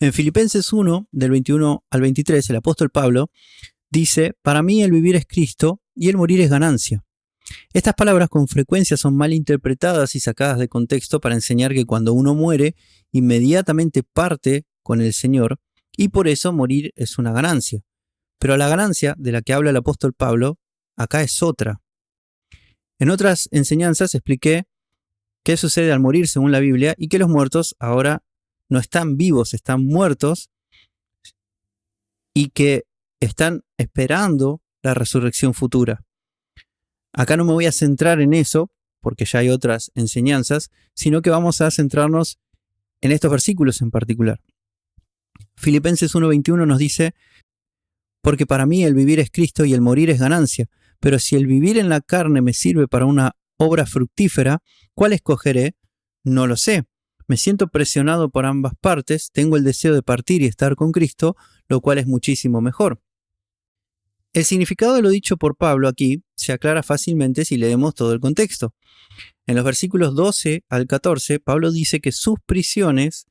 En Filipenses 1, del 21 al 23, el apóstol Pablo dice: para mí el vivir es Cristo y el morir es ganancia. Estas palabras con frecuencia son mal interpretadas y sacadas de contexto para enseñar que cuando uno muere, inmediatamente parte con el Señor, y por eso morir es una ganancia. Pero la ganancia de la que habla el apóstol Pablo acá es otra. En otras enseñanzas expliqué qué sucede al morir según la Biblia y que los muertos ahora no están vivos, están muertos y que están esperando la resurrección futura. Acá no me voy a centrar en eso, porque ya hay otras enseñanzas, sino que vamos a centrarnos en estos versículos en particular. Filipenses 1:21 nos dice: porque para mí el vivir es Cristo y el morir es ganancia, pero si el vivir en la carne me sirve para una obra fructífera, ¿cuál escogeré? No lo sé. Me siento presionado por ambas partes, tengo el deseo de partir y estar con Cristo, lo cual es muchísimo mejor. El significado de lo dicho por Pablo aquí se aclara fácilmente si leemos todo el contexto. En los versículos 12 al 14, Pablo dice que sus prisiones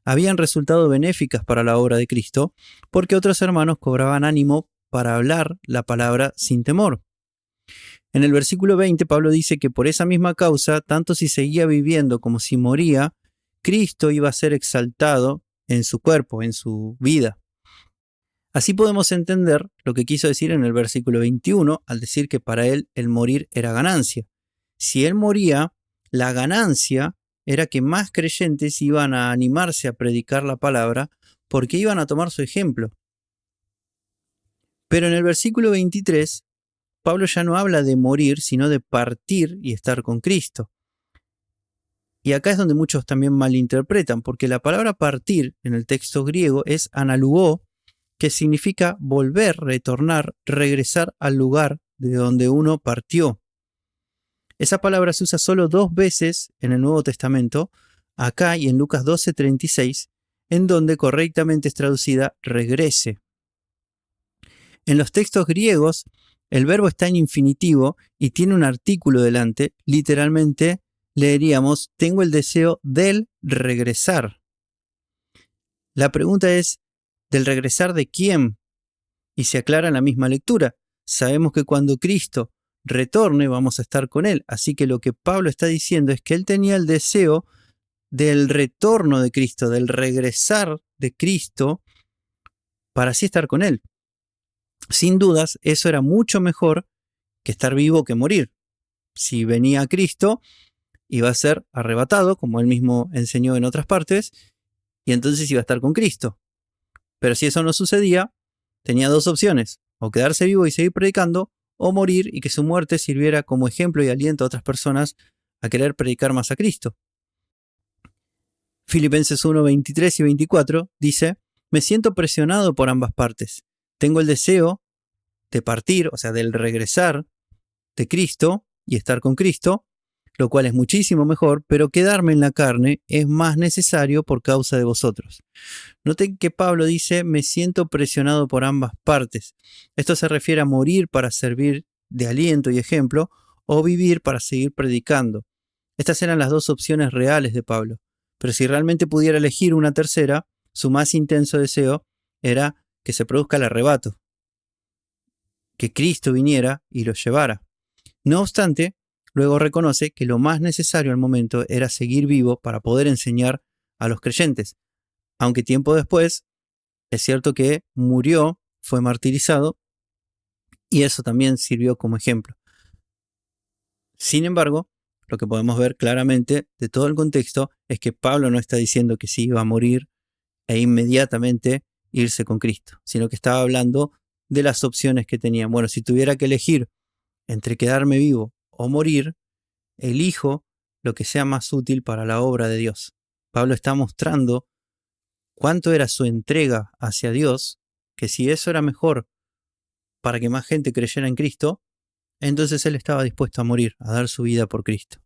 habían resultado benéficas para la obra de Cristo, porque otros hermanos cobraban ánimo para hablar la palabra sin temor. En el versículo 20, Pablo dice que por esa misma causa, tanto si seguía viviendo como si moría, Cristo iba a ser exaltado en su cuerpo, en su vida. Así podemos entender lo que quiso decir en el versículo 21 al decir que para él el morir era ganancia. Si él moría, la ganancia era que más creyentes iban a animarse a predicar la palabra porque iban a tomar su ejemplo. Pero en el versículo 23, Pablo ya no habla de morir, sino de partir y estar con Cristo. Y acá es donde muchos también malinterpretan, porque la palabra partir en el texto griego es analugó, que significa volver, retornar, regresar al lugar de donde uno partió. Esa palabra se usa solo 2 veces en el Nuevo Testamento, acá y en Lucas 12:36, en donde correctamente es traducida regrese. En los textos griegos, el verbo está en infinitivo y tiene un artículo delante. Literalmente leeríamos: tengo el deseo del regresar. La pregunta es: ¿del regresar de quién? Y se aclara en la misma lectura. Sabemos que cuando Cristo retorne vamos a estar con Él. Así que lo que Pablo está diciendo es que él tenía el deseo del retorno de Cristo, del regresar de Cristo, para así estar con Él. Sin dudas, eso era mucho mejor que estar vivo que morir. Si venía Cristo, iba a ser arrebatado, como él mismo enseñó en otras partes, y entonces iba a estar con Cristo. Pero si eso no sucedía, tenía 2 opciones: o quedarse vivo y seguir predicando, o morir y que su muerte sirviera como ejemplo y aliento a otras personas a querer predicar más a Cristo. Filipenses 1, 23 y 24 dice: me siento presionado por ambas partes. Tengo el deseo de partir, o sea, del regresar de Cristo y estar con Cristo, lo cual es muchísimo mejor, pero quedarme en la carne es más necesario por causa de vosotros. Noten que Pablo dice: me siento presionado por ambas partes. Esto se refiere a morir para servir de aliento y ejemplo, o vivir para seguir predicando. Estas eran las 2 opciones reales de Pablo. Pero si realmente pudiera elegir una tercera, su más intenso deseo era que se produzca el arrebato, que Cristo viniera y lo llevara. No obstante, luego reconoce que lo más necesario al momento era seguir vivo para poder enseñar a los creyentes. Aunque tiempo después, es cierto que murió, fue martirizado, y eso también sirvió como ejemplo. Sin embargo, lo que podemos ver claramente de todo el contexto es que Pablo no está diciendo que sí iba a morir e inmediatamente irse con Cristo, sino que estaba hablando de las opciones que tenía. Bueno, si tuviera que elegir entre quedarme vivo o morir, elijo lo que sea más útil para la obra de Dios. Pablo está mostrando cuánto era su entrega hacia Dios, que si eso era mejor para que más gente creyera en Cristo, entonces él estaba dispuesto a morir, a dar su vida por Cristo.